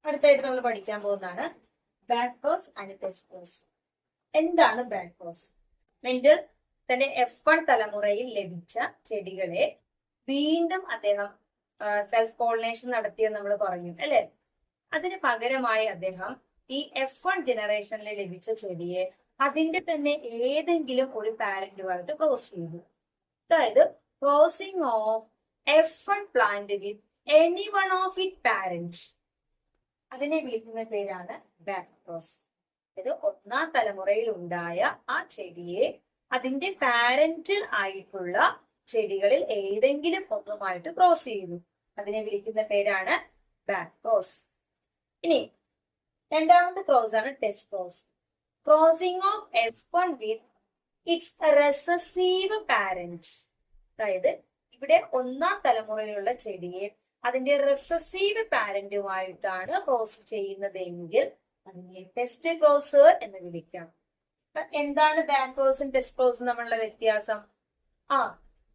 അടുത്തായിട്ട് നമ്മൾ പഠിക്കാൻ പോകുന്നതാണ് ബാക്ടോസ് ആൻഡ് ടെസ്റ്റോസ്. എന്താണ് ബാക്ടോസ്? മെൻഡൽ തന്റെ F1 തലമുറയിൽ ലഭിച്ച ചെടികളെ വീണ്ടും അദ്ദേഹം സെൽഫ് പോളിനേഷൻ നടത്തിയെന്ന് നമ്മൾ പറഞ്ഞു അല്ലെ. അതിന് പകരമായി അദ്ദേഹം ഈ F1 ജനറേഷനിൽ ലഭിച്ച ചെടിയെ അതിന്റെ തന്നെ ഏതെങ്കിലും ഒരു പാരന്റുമായിട്ട് ക്രോസ് ചെയ്തു. അതായത് crossing of F1 plant with any one of it parent, അതിനെ വിളിക്കുന്ന പേരാണ് ബാക്ടോസ്. ഇത് ഒന്നാം തലമുറയിൽ ഉണ്ടായ ആ ചെടിയെ അതിന്റെ പാരന്റൽ ആയിട്ടുള്ള ചെടികളിൽ ഏതെങ്കിലും ഒന്നുമായിട്ട് ക്രോസ് ചെയ്തു. അതിനെ വിളിക്കുന്ന പേരാണ് ബാക്ടോസ്. ഇനി രണ്ടാമത്തെ ക്രോസ് ആണ് testcross. Crossing of F1 with its recessive parent. അതായത് ഇവിടെ ഒന്നാം തലമുറയിലുള്ള ചെടിയെ അതിന്റെ റെസസീവ് പാരന്റുമായിട്ടാണ് ക്രോസ് ചെയ്യുന്നതെങ്കിൽ അതിനെ ടെസ്റ്റ് ക്രോസ് എന്ന് വിളിക്കാം. എന്താണ് ബാക്ടോസും ടെസ്റ്റ് ക്രോസും തമ്മിലുള്ള വ്യത്യാസം?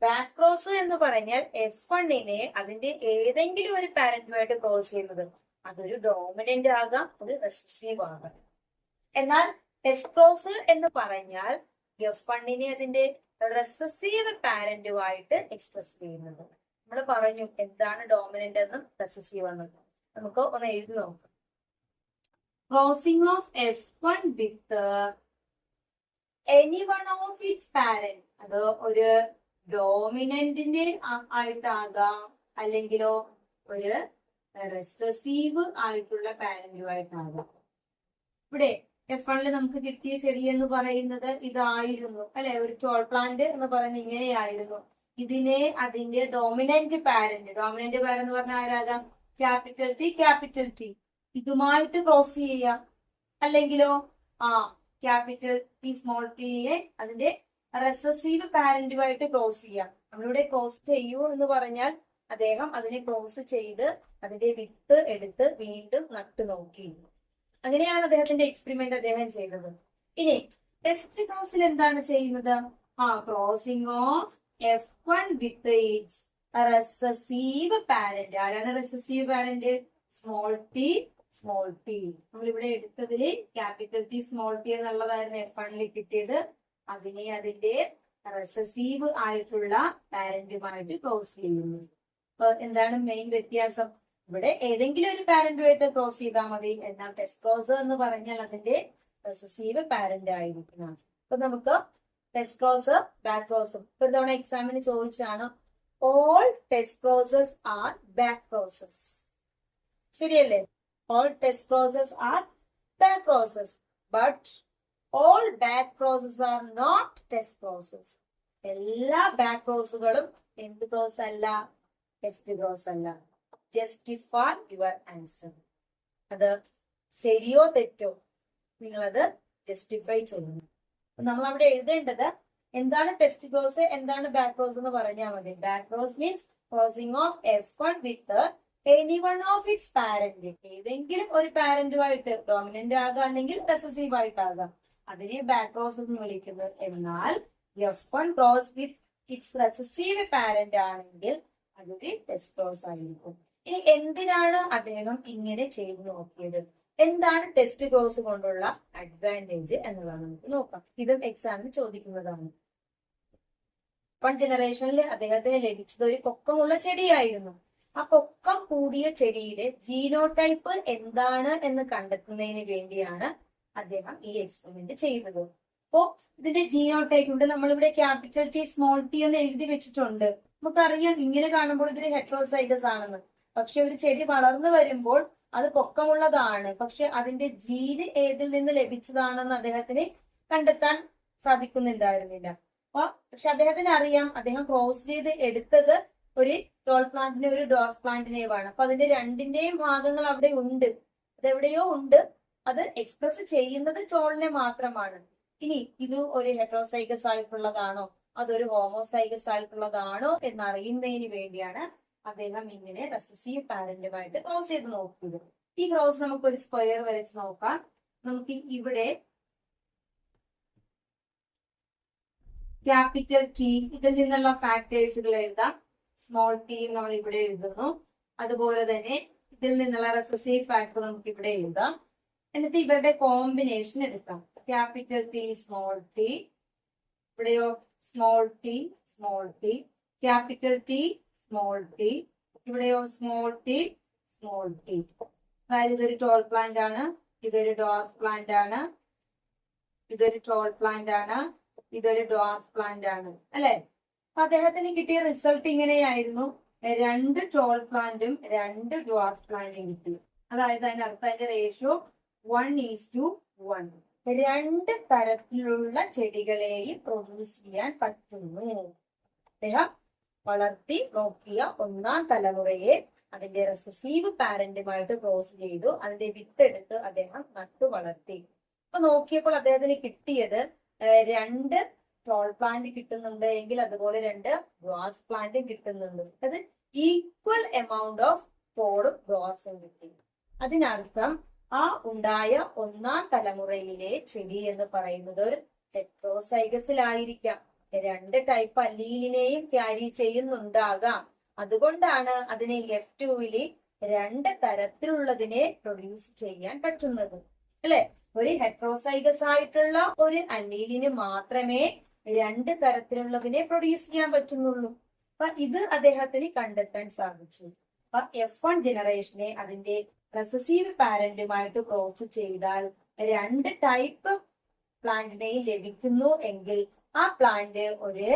ബാക്ടോസ് എന്ന് പറഞ്ഞാൽ F1നെ അതിന്റെ ഏതെങ്കിലും ഒരു പാരന്റുമായിട്ട് ക്രോസ് ചെയ്യുന്നത്. അതൊരു ഡോമിനന്റ് ആകാം, ഒരു റെസസീവ് ആകാം. എന്നാൽ ടെസ്റ്റ് ക്രോസ് എന്ന് പറഞ്ഞാൽ F1നെ അതിന്റെ റെസസീവ് പാരന്റുമായിട്ട് എക്സ്പ്രസ് ചെയ്യുന്നത്. നമ്മൾ പറഞ്ഞു എന്താണ് ഡോമിനന്റ് എന്നും റെസസീവ് എന്നും. നമുക്ക് ഒന്ന് എഴുതി നോക്കാം. Crossing of F1 with any one of its parent, അത് ഒരു ഡോമിനന്റിന്റെ ആയിട്ടാകാം, അല്ലെങ്കിലോ ഒരു റെസസീവ് ആയിട്ടുള്ള പാരന്റുമായിട്ടാകാം. ഇവിടെ F1 നമുക്ക് കിട്ടിയ ചെടി എന്ന് പറയുന്നത് ഇതായിരുന്നു അല്ലെ, ഒരു ടോൾ പ്ലാന്റ് എന്ന് പറയുന്നത് ഇങ്ങനെയായിരുന്നു. ഇതിനെ അതിന്റെ ഡോമിനന്റ് പാരന്റ് എന്ന് പറഞ്ഞാൽ ആരാകാം? ക്യാപിറ്റൽ ടി ഇതുമായിട്ട് ക്രോസ് ചെയ്യാം, അല്ലെങ്കിലോ ക്യാപിറ്റൽ ടി സ്മോൾ ടിയെ അതിന്റെ റെസസീവ് പാരന്റുമായിട്ട് ക്രോസ് ചെയ്യാം. നമ്മളിവിടെ ക്രോസ് ചെയ്യൂ എന്ന് പറഞ്ഞാൽ അദ്ദേഹം അതിനെ ക്രോസ് ചെയ്ത് അതിന്റെ വിത്ത് എടുത്ത് വീണ്ടും നട്ടു നോക്കി. അങ്ങനെയാണ് അദ്ദേഹത്തിന്റെ എക്സ്പെരിമെന്റ് അദ്ദേഹം ചെയ്തത്. ഇനി ടെസ്റ്റ് ക്രോസിൽ എന്താണ് ചെയ്യുന്നത്? Crossing of F1 with its recessive parent. ആരാണ് റെസസീവ് പാരന്റ്? Small T. നമ്മളിവിടെ എടുത്തതില് ക്യാപിറ്റൽ ടി സ്മോൾ ടി എന്നുള്ളതായിരുന്നു F1ൽ കിട്ടിയത്. അതിനെ അതിന്റെ റെസസീവ് ആയിട്ടുള്ള പാരന്റുമായിട്ട് ക്രോസ് ചെയ്യുന്നു. അപ്പൊ എന്താണ് മെയിൻ വ്യത്യാസം? ഇവിടെ ഏതെങ്കിലും ഒരു പാരന്റുമായിട്ട് ക്രോസ് ചെയ്താൽ മതി. എന്നാൽ ടെസ്റ്റ് ക്രോസ് എന്ന് പറഞ്ഞാൽ അതിന്റെ റെസസീവ് പാരന്റ് ആയിരിക്കണം. അപ്പൊ നമുക്ക് ടെസ്റ്റ് ക്രോസ് ബാക്ക് ക്രോസും ഒരു തവണ എക്സാമിന് ചോദിച്ചാണ്. All test crosses are back crosses. ശരിയല്ലേ? All test crosses are back crosses, but all back crosses are not test crosses. എല്ലാ ബാക്ക് ക്രോസുകളും എന്ത് ക്രോസ് അല്ല? ടെസ്റ്റ് ക്രോസ് അല്ല. Justify your answer. അത് ശരിയോ തെറ്റോ നിങ്ങളത് ജസ്റ്റിഫൈ ചെയ്യുന്നു. നമ്മൾ അവിടെ എഴുതേണ്ടത് എന്താണ് ടെസ്റ്റ് ക്രോസ്, എന്താണ് ബാക്ക് ക്രോസ് എന്ന് പറഞ്ഞാൽ മതി. Back cross means crossing of F1 with any one of its parent. ഏതെങ്കിലും ഒരു പാരന്റുമായിട്ട് ഡോമിനന്റ് ആകാം, അല്ലെങ്കിൽ റെസസീവ് ആയിട്ടാകാം. അതിനെ ബാക്ക് ക്രോസ് എന്ന് വിളിക്കുന്നത്. എന്നാൽ F1 ക്രോസ് വിത്ത് ഇറ്റ്സ് റെസസീവ് പാരന്റ് ആണെങ്കിൽ അതൊരു ടെസ്റ്റ് ക്രോസ് ആയിരിക്കും. ഇനി എന്തിനാണ് അദ്ദേഹം ഇങ്ങനെ ചെയ്തു നോക്കിയത്? എന്താണ് ടെസ്റ്റ് ക്രോസ് കൊണ്ടുള്ള അഡ്വാൻറ്റേജ് എന്നുള്ളത് നമുക്ക് നോക്കാം. ഇതും എക്സാമിന് ചോദിക്കുന്നതാണ്. F1 ജനറേഷനിൽ അദ്ദേഹത്തിന് ലഭിച്ചത് ഒരു പൊക്കമുള്ള ചെടിയായിരുന്നു. ആ പൊക്കം കൂടിയ ചെടിയുടെ ജീനോടൈപ്പ് എന്താണ് എന്ന് കണ്ടെത്തുന്നതിന് വേണ്ടിയാണ് അദ്ദേഹം ഈ എക്സ്പെരിമെന്റ് ചെയ്തത്. അപ്പോ ഇതിന്റെ ജീനോടൈപ്പ് ഉണ്ട്. നമ്മളിവിടെ ക്യാപിറ്റൽ ടി സ്മോൾ ടി എന്ന് എഴുതി വെച്ചിട്ടുണ്ട്. നമുക്കറിയാം ഇങ്ങനെ കാണുമ്പോൾ ഇതിന് ഹെട്രോസൈഗസ് ആണെന്ന്. പക്ഷെ ഒരു ചെടി വളർന്നു വരുമ്പോൾ അത് പൊക്കമുള്ളതാണ്. പക്ഷെ അതിന്റെ ജീന് ഏതിൽ നിന്ന് ലഭിച്ചതാണെന്ന് അദ്ദേഹത്തിന് കണ്ടെത്താൻ സാധിക്കുന്നുണ്ടായിരുന്നില്ല. പക്ഷെ അദ്ദേഹത്തിന് അറിയാം, അദ്ദേഹം ക്രോസ് ചെയ്ത് എടുത്തത് ഒരു ടോൾ പ്ലാന്റിനെ ഒരു ഡോർഫ് പ്ലാന്റിനെയുമാണ്. അപ്പൊ അതിന്റെ രണ്ടിന്റെയും ഭാഗങ്ങൾ അവിടെ ഉണ്ട്, അതെവിടെയോ ഉണ്ട്. അത് എക്സ്പ്രസ് ചെയ്യുന്നത് ടോളിനെ മാത്രമാണ്. ഇനി ഇത് ഒരു ഹെട്രോസൈഗസ് ആയിട്ടുള്ളതാണോ അതൊരു ഹോമോസൈഗസ് ആയിട്ടുള്ളതാണോ എന്നറിയുന്നതിന് വേണ്ടിയാണ് അദ്ദേഹം ഇങ്ങനെ റെസസീവ് പാരന്റുമായിട്ട് ക്രോസ് ചെയ്ത് നോക്കുന്നത്. ഈ ക്രോസ് നമുക്ക് ഒരു സ്ക്വയർ വരച്ച് നോക്കാം. നമുക്ക് ഇവിടെ ക്യാപിറ്റൽ ടി ഇതിൽ നിന്നുള്ള ഫാക്ടേഴ്സുകൾ എഴുതാം. സ്മോൾ ടി നമ്മൾ ഇവിടെ എഴുതുന്നു. അതുപോലെ തന്നെ ഇതിൽ നിന്നുള്ള റെസസീവ് ഫാക്ടർ നമുക്ക് ഇവിടെ എഴുതാം. എന്നിട്ട് ഇവരുടെ കോമ്പിനേഷൻ എടുക്കാം. ക്യാപിറ്റൽ ടി സ്മോൾ ടി, ഇവിടെയോ small T small T, capital T small T, ഇവിടെയോ സ്മോൾ ടി സ്മോൾ ടി. അതായത് ഇതൊരു ടോൾ പ്ലാന്റ് ആണ്, ഇതൊരു ഡോർഫ് പ്ലാന്റ് ആണ്, ഇതൊരു ടോൾ പ്ലാന്റ് ആണ്, ഇതൊരു ഡോർഫ് പ്ലാന്റ് ആണ് അല്ലെ. അദ്ദേഹത്തിന് കിട്ടിയ റിസൾട്ട് ഇങ്ങനെയായിരുന്നു. 2 ടോൾ പ്ലാന്റും 2 ഡ്വാർഫ് പ്ലാന്റും കിട്ടി. അതായത് അതിനർത്ഥം അതിന്റെ റേഷ്യോ 1:1. 2 തരത്തിലുള്ള ചെടികളെയും പ്രൊഡ്യൂസ് ചെയ്യാൻ പറ്റുന്നു. അദ്ദേഹം വളർത്തി നോക്കിയ 1ാം തലമുറയെ അതിന്റെ റെസസീവ് പാരന്റുമായിട്ട് ക്രോസ് ചെയ്തു. അതിന്റെ വിത്തെടുത്ത് അദ്ദേഹം നട്ടു വളർത്തി. അപ്പൊ നോക്കിയപ്പോൾ അദ്ദേഹത്തിന് കിട്ടിയത് 2 ടോൾ പ്ലാന്റ് കിട്ടുന്നുണ്ട് എങ്കിൽ അതുപോലെ 2 ഡ്വാർഫ് പ്ലാന്റും കിട്ടുന്നുണ്ട്. അത് ഈക്വൽ എമൗണ്ട് ഓഫ് ടോളും ഡ്വാർഫും കിട്ടി. അതിനർത്ഥം ആ ഉണ്ടായ 1ാം തലമുറയിലെ ചെടി എന്ന് പറയുന്നത് ഒരു ഹെറ്ററോസൈഗസിലായിരിക്കാം. 2 ടൈപ്പ് അല്ലീലിനെയും ക്യാരി ചെയ്യുന്നുണ്ടാകാം. അതുകൊണ്ടാണ് അതിനെ F2-ല് 2 തരത്തിലുള്ളതിനെ പ്രൊഡ്യൂസ് ചെയ്യാൻ പറ്റുന്നത് അല്ലെ. ഒരു ഹെറ്ററോസൈഗസ് ആയിട്ടുള്ള ഒരു അല്ലീലിന് മാത്രമേ 2 തരത്തിലുള്ളതിനെ പ്രൊഡ്യൂസ് ചെയ്യാൻ പറ്റുന്നുള്ളൂ. അപ്പൊ ഇത് അദ്ദേഹത്തിന് കണ്ടെത്താൻ സാധിച്ചു. അപ്പൊ F1 ജനറേഷനെ അതിന്റെ റെസസീവ് പാരന്റുമായിട്ട് ക്രോസ് ചെയ്താൽ 2 ടൈപ്പ് പ്ലാന്റിനെയും ലഭിക്കുന്നു എങ്കിൽ ആ പ്ലാന്റ് ഒരു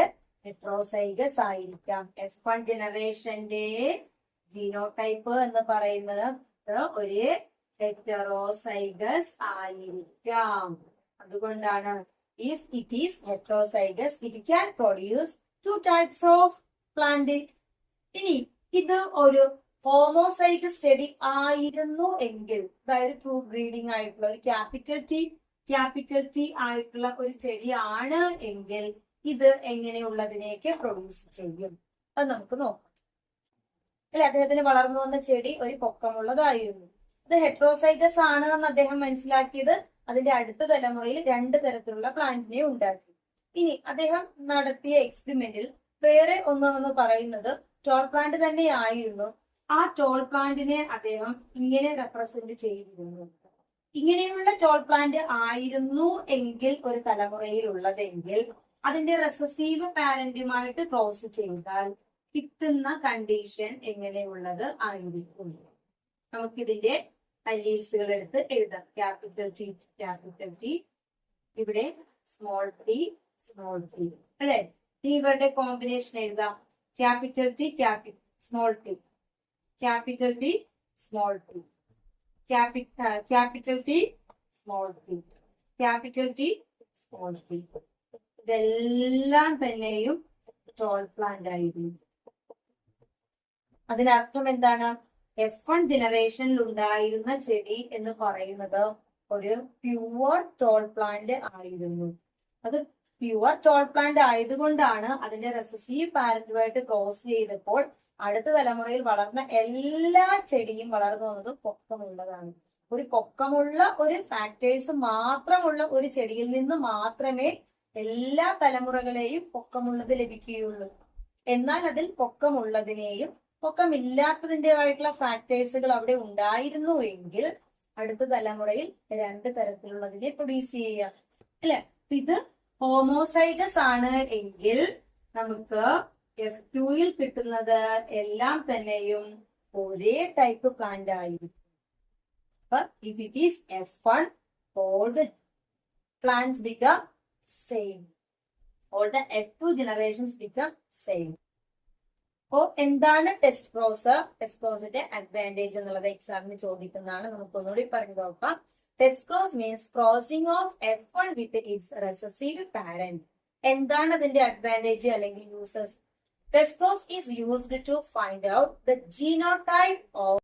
ഹെറ്ററോസൈഗസ് ആയിരിക്കാം. F1 ജനറേഷന്റെ ജീനോടൈപ്പ് എന്ന് പറയുന്നത് ഒരു ഹെറ്ററോസൈഗസ് ആയിരിക്കാം. അതുകൊണ്ടാണ് if it is heterozygous it can produce 2 types of plant. ഇനി ഇത് ഒരു ഹോമോസൈഗസ് ചെടി ആയിരുന്നു എങ്കിൽ, അതായത് ട്രൂ ബ്രീഡിംഗ് ആയിട്ടുള്ള ഒരു ക്യാപിറ്റൽ ടി ആയിട്ടുള്ള ഒരു ചെടിയാണ് എങ്കിൽ ഇത് എങ്ങനെയുള്ളതിനേക്ക് പ്രൊഡ്യൂസ് ചെയ്യും അത് നമുക്ക് നോക്കാം അല്ലെ. അദ്ദേഹത്തിന് വളർന്നു വന്ന ചെടി ഒരു പൊക്കമുള്ളതായിരുന്നു. ഇത് ഹെറ്ററോസൈഗസ് ആണ് എന്ന് അദ്ദേഹം മനസ്സിലാക്കിയത് അതിന്റെ അടുത്ത തലമുറയിൽ 2 തരത്തിലുള്ള പ്ലാന്റിനെ ഉണ്ടാക്കി. ഇനി അദ്ദേഹം നടത്തിയ എക്സ്പെരിമെന്റിൽ വേറെ ഒന്ന് പറയുന്നത് ടോൾ പ്ലാന്റ് തന്നെയായിരുന്നു. ആ ടോൾ പ്ലാന്റിനെ അദ്ദേഹം ഇങ്ങനെ റെപ്രസെന്റ് ചെയ്തിരുന്നു. ഇങ്ങനെയുള്ള ടോൾ പ്ലാന്റ് ആയിരുന്നു എങ്കിൽ ഒരു തലമുറയിൽ ഉള്ളതെങ്കിൽ അതിന്റെ റെസസീവ് പാരന്റുമായിട്ട് ക്രോസ് ചെയ്താൽ കിട്ടുന്ന കണ്ടീഷൻ എങ്ങനെയുള്ളത് ആയിരിക്കും. നമുക്കിതിന്റെ അല്ലീൽസുകൾ എടുത്ത് എഴുതാം. ക്യാപിറ്റൽ ടി, ഇവിടെ സ്മോൾ ടി അല്ലെ. ഇനി ഇവരുടെ കോമ്പിനേഷൻ എഴുതാം. Capital T small T, capital T small T, capital T small T, capital T small T. ഇതെല്ലാം തന്നെയും ടോൾ പ്ലാന്റ് ആയിരുന്നു. അതിനർത്ഥം എന്താണ്? F1 ജനറേഷനിൽ ഉണ്ടായിരുന്ന ചെടി എന്ന് പറയുന്നത് ഒരു പ്യുവർ ടോൾ പ്ലാന്റ് ആയിരുന്നു. അത് പ്യുവർ ടോൾ പ്ലാന്റ് ആയതുകൊണ്ടാണ് അതിന്റെ റെസസീവ് പാരന്റുമായിട്ട് ക്രോസ് ചെയ്തപ്പോൾ അടുത്ത തലമുറയിൽ വളർന്ന എല്ലാ ചെടിയും വളർന്നു വന്നത് പൊക്കമുള്ളതാണ്. ഒരു പൊക്കമുള്ള ഒരു ഫാക്ടേഴ്സ് മാത്രമുള്ള ഒരു ചെടിയിൽ നിന്ന് മാത്രമേ എല്ലാ തലമുറകളെയും പൊക്കമുള്ളത് ലഭിക്കുകയുള്ളൂ. എന്നാൽ അതിൽ പൊക്കമുള്ളതിനെയും പൊക്കമില്ലാത്തതിൻ്റെതായിട്ടുള്ള ഫാക്ടേഴ്സുകൾ അവിടെ ഉണ്ടായിരുന്നു എങ്കിൽ അടുത്ത തലമുറയിൽ 2 തരത്തിലുള്ളതിനെ പ്രൊഡ്യൂസ് ചെയ്യുക അല്ലെ. ഇത് ഹോമോസൈഗസ് ആണ് എങ്കിൽ നമുക്ക് F2-ൽ കിട്ടുന്നത് എല്ലാം തന്നെയും ഒരേ ടൈപ്പ് പ്ലാന്റ് ആയിരിക്കും. അപ്പൊ if it is F1 all the plants become same, all the F2 generations become same. അപ്പോ എന്താണ് ടെസ്റ്റ് ക്രോസിന്റെ അഡ്വാൻറ്റേജ് എന്നുള്ളത് എക്സാമിന് ചോദിക്കുന്നതാണ്. നമുക്ക് ഒന്നുകൂടി പറഞ്ഞു നോക്കാം. Test cross means crossing of F1 with its recessive parent. എന്താണ് അതിന്റെ അഡ്വാൻറ്റേജ് അല്ലെങ്കിൽ uses? Test cross is used to find out the genotype of